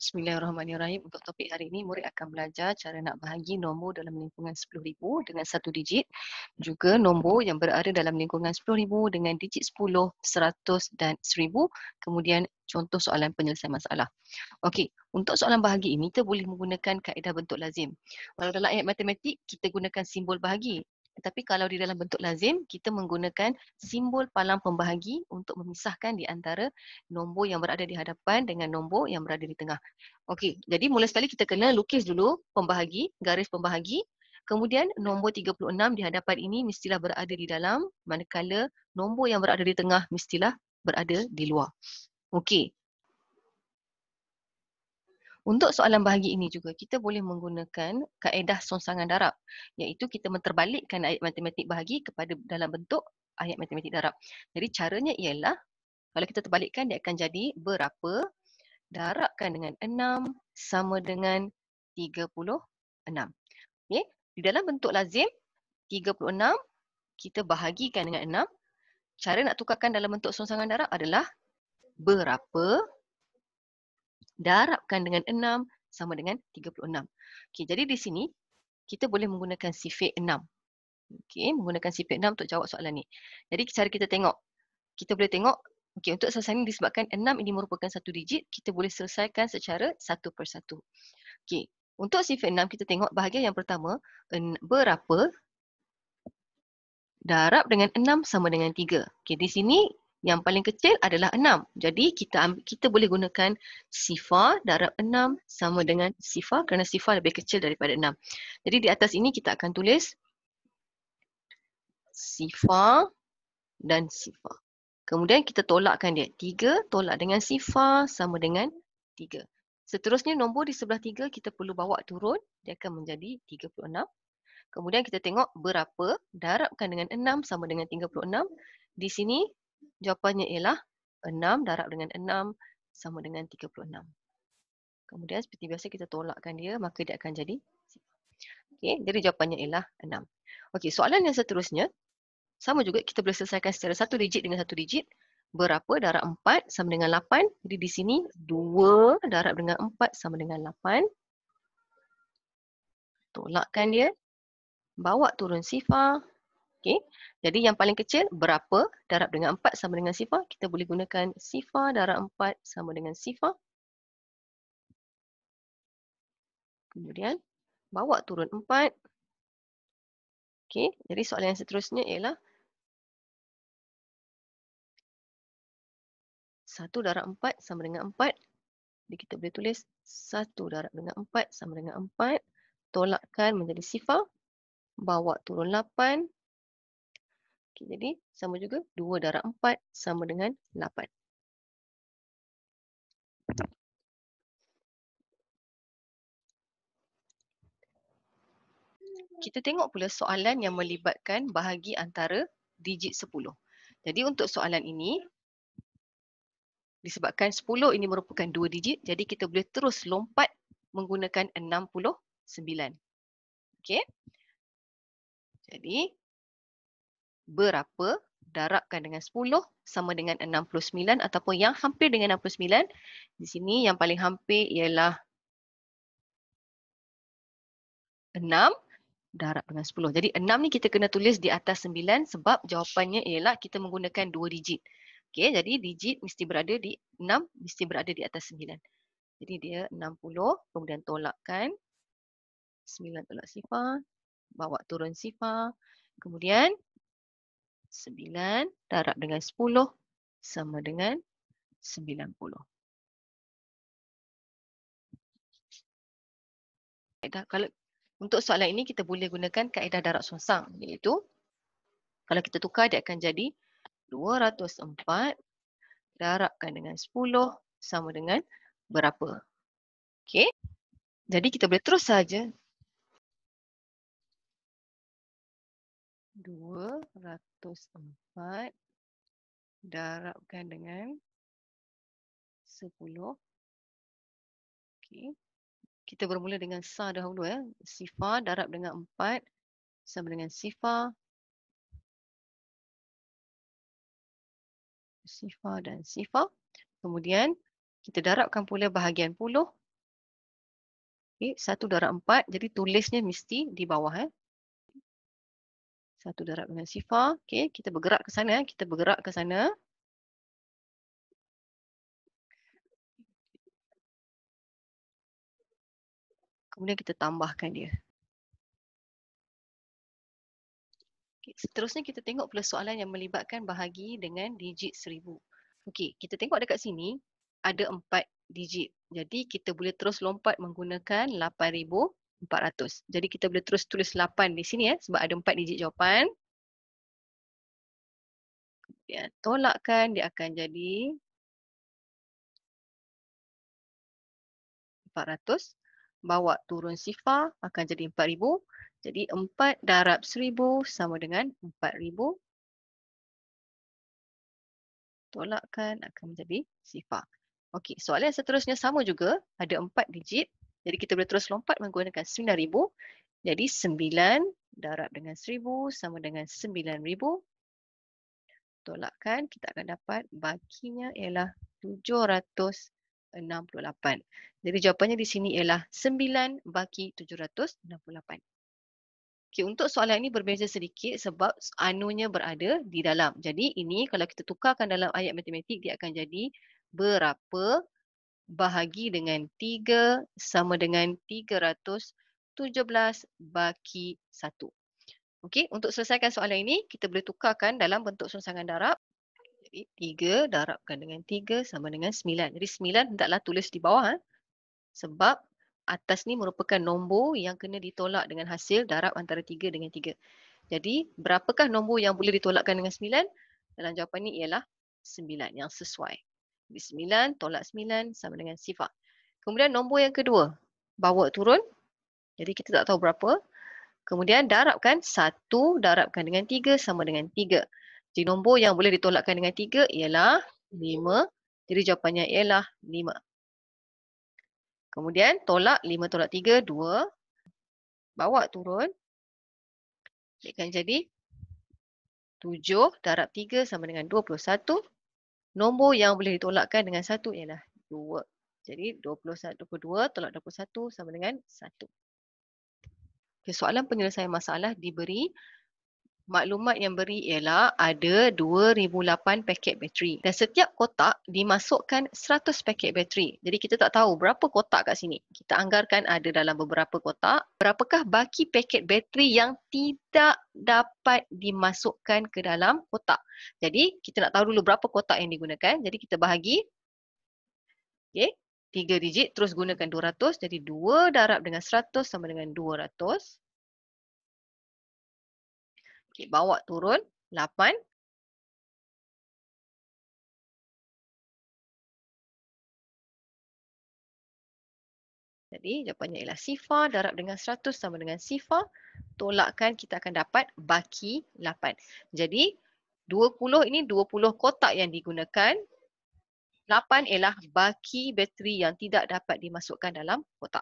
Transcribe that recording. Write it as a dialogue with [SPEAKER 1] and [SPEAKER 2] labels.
[SPEAKER 1] Bismillahirrahmanirrahim. Untuk topik hari ini, murid akan belajar cara nak bahagi nombor dalam lingkungan 10,000 dengan satu digit. Juga nombor yang berada dalam lingkungan 10,000 dengan digit 10, 100 dan 1000. Kemudian contoh soalan penyelesaian masalah. Okey, untuk soalan bahagi ini, kita boleh menggunakan kaedah bentuk lazim. Kalau dalam ayat matematik, kita gunakan simbol bahagi. Tetapi kalau di dalam bentuk lazim, kita menggunakan simbol palang pembahagi untuk memisahkan di antara nombor yang berada di hadapan dengan nombor yang berada di tengah. Okey, jadi mula sekali kita kena lukis dulu pembahagi, garis pembahagi. Kemudian nombor 36 di hadapan ini mestilah berada di dalam, manakala nombor yang berada di tengah mestilah berada di luar. Okey. Untuk soalan bahagi ini juga, kita boleh menggunakan kaedah songsangan darab, iaitu kita menterbalikkan ayat matematik bahagi kepada dalam bentuk ayat matematik darab. Jadi caranya ialah, kalau kita terbalikkan, dia akan jadi berapa darabkan dengan 6 sama dengan 36. Okay? Di dalam bentuk lazim, 36 kita bahagikan dengan 6. Cara nak tukarkan dalam bentuk songsangan darab adalah berapa darabkan dengan 6 sama dengan 36. Okey, jadi di sini kita boleh menggunakan sifik 6. Okey, menggunakan sifik 6 untuk jawab soalan ni. Jadi cara kita tengok, kita boleh tengok, okey, untuk selesai ni disebabkan 6 ini merupakan satu digit, kita boleh selesaikan secara satu persatu. Okey, untuk sifik 6 kita tengok bahagian yang pertama, berapa darab dengan 6 sama dengan 3. Okey, di sini yang paling kecil adalah 6. Jadi kita boleh gunakan sifar darab 6 sama dengan sifar kerana sifar lebih kecil daripada 6. Jadi di atas ini kita akan tulis sifar dan sifar. Kemudian kita tolakkan dia. 3 tolak dengan sifar sama dengan 3. Seterusnya nombor di sebelah 3 kita perlu bawa turun. Dia akan menjadi 36. Kemudian kita tengok berapa darabkan dengan 6 sama dengan 36. Di sini jawapannya ialah 6 darab dengan 6 sama dengan 36. Kemudian seperti biasa kita tolakkan dia, maka dia akan jadi sifar. Okey, jadi jawapannya ialah 6. Okey, soalan yang seterusnya sama juga, kita boleh selesaikan secara satu digit dengan satu digit. Berapa darab 4 sama dengan 8. Jadi di sini 2 darab dengan 4 sama dengan 8. Tolakkan dia. Bawa turun sifar. Okey. Jadi yang paling kecil berapa darab dengan 4 sama dengan sifar. Kita boleh gunakan sifar darab 4 sama dengan sifar. Kemudian bawa turun 4. Okey. Jadi soalan yang seterusnya ialah 1 darab 4 sama dengan 4. Jadi kita boleh tulis 1 darab dengan 4 sama dengan 4. Tolakkan menjadi sifar. Bawa turun 8. Okay, jadi sama juga 2 darab 4 sama dengan 8. Kita tengok pula soalan yang melibatkan bahagi antara digit 10. Jadi untuk soalan ini, disebabkan 10 ini merupakan 2 digit, jadi kita boleh terus lompat menggunakan 69. Okey. Jadi berapa darabkan dengan 10 sama dengan 69 ataupun yang hampir dengan 69. Di sini yang paling hampir ialah 6 darab dengan 10. Jadi 6 ni kita kena tulis di atas 9 sebab jawapannya ialah kita menggunakan 2 digit. Okey, jadi digit mesti berada di 6, mesti berada di atas 9. Jadi dia 60, kemudian tolakkan. 9 tolak sifar, bawa turun sifar. Kemudian 9 darab dengan 10 sama dengan 90. Kalau untuk soalan ini kita boleh gunakan kaedah darab songsang, iaitu kalau kita tukar dia akan jadi 204 darabkan dengan 10 sama dengan berapa. Okey. Jadi kita boleh terus saja 204 darabkan dengan 10. Okey. Kita bermula dengan sa dahulu ya. Sifar darab dengan 4 sama dengan sifar. Sifar dan sifar. Kemudian kita darabkan pula bahagian puluh. Okey, 1 darab 4. Jadi tulisnya mesti di bawah. 1 darab dengan sifar. Okey, kita bergerak ke sana. Kita bergerak ke sana. Kemudian kita tambahkan dia. Okay. Seterusnya kita tengok pula soalan yang melibatkan bahagi dengan digit 1000. Okey, kita tengok dekat sini ada 4 digit. Jadi kita boleh terus lompat menggunakan 8400. Jadi kita boleh terus tulis 8 di sini sebab ada 4 digit jawapan. Kemudian tolakkan dia akan jadi 400. Bawa turun sifar akan jadi 4000. Jadi 4 darab 1000 sama dengan 4000. Tolakkan akan menjadi sifar. Okey, soalan yang seterusnya sama juga, ada 4 digit. Jadi kita boleh terus lompat menggunakan 9000. Jadi 9 darab dengan 1000 sama dengan 9000. Tolakkan, kita akan dapat bahaginya ialah 768. Jadi jawapannya di sini ialah 9 baki 768. Okey, untuk soalan ini berbeza sedikit sebab anunya berada di dalam. Jadi ini kalau kita tukarkan dalam ayat matematik, dia akan jadi berapa bahagi dengan 3 sama dengan 317 baki 1. Okey, untuk selesaikan soalan ini, kita boleh tukarkan dalam bentuk songsangan darab. Jadi 3 darabkan dengan 3 sama dengan 9. Jadi 9 hendaklah tulis di bawah. Sebab atas ni merupakan nombor yang kena ditolak dengan hasil darab antara 3 dengan 3. Jadi, berapakah nombor yang boleh ditolakkan dengan 9? Dalam jawapan ni ialah 9 yang sesuai. Jadi 9 tolak 9 sama dengan sifar. Kemudian nombor yang kedua, bawa turun. Jadi kita tak tahu berapa. Kemudian darabkan 1 darabkan dengan 3 sama dengan 3. Jadi nombor yang boleh ditolakkan dengan 3 ialah 5. Jadi jawapannya ialah 5. Kemudian tolak 5 tolak 3, 2. Bawa turun. Dia akan jadi 7 darab 3 sama dengan 21. Nombor yang boleh ditolakkan dengan 1 ialah 2. Jadi 22 tolak 21 sama dengan 1. Okay, soalan penyelesaian masalah diberi maklumat yang beri ialah ada 2008 paket bateri dan setiap kotak dimasukkan 100 paket bateri. Jadi kita tak tahu berapa kotak kat sini. Kita anggarkan ada dalam beberapa kotak. Berapakah baki paket bateri yang tidak dapat dimasukkan ke dalam kotak? Jadi kita nak tahu dulu berapa kotak yang digunakan. Jadi kita bahagi. Okey. 3 digit terus gunakan 200. Jadi 2 darab dengan 100 sama dengan 200. Okay, bawa turun 8. Jadi jawapannya ialah sifar darab dengan 100 sama dengan sifar. Tolakkan kita akan dapat baki 8. Jadi 20 ini 20 kotak yang digunakan. 8 ialah baki bateri yang tidak dapat dimasukkan dalam kotak.